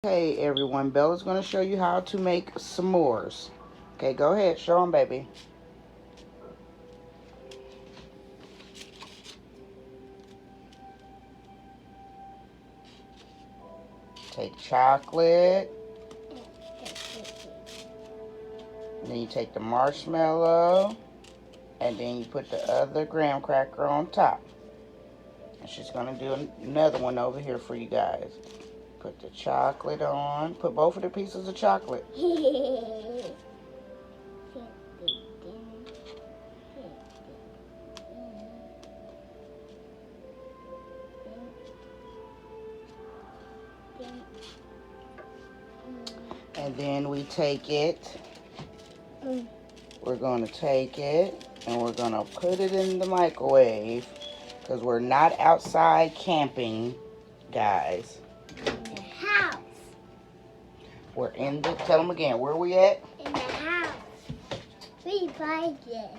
Hey everyone, Bella's going to show you how to make s'mores. Okay, go ahead, show them, baby. Take chocolate, and then you take the marshmallow, and then you put the other graham cracker on top. And she's going to do another one over here for you guys. Put the chocolate on. Put both of the pieces of chocolate. And then we take it. We're going to take it and we're going to put it in the microwave because we're not outside camping, guys. In the house. We're in the, tell them again, where are we at? In the house. We buy this.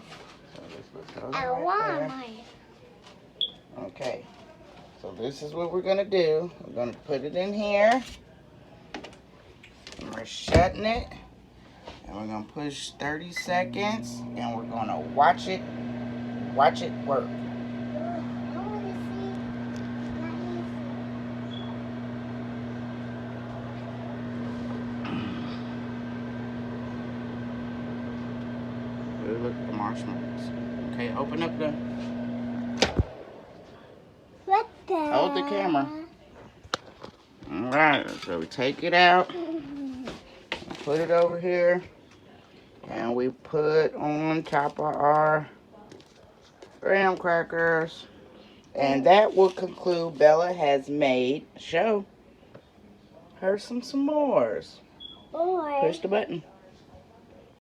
So At Walmart. Okay, so this is what we're going to do. We're going to put it in here. And we're shutting it. And we're going to push 30 seconds. And we're going to watch it work. Look at the marshmallows. Okay, open up the... What the? Hold the camera. Alright, so we take it out. Put it over here. And we put on top of our graham crackers. And that will conclude Bella has made, show her some s'mores. Or Push the button.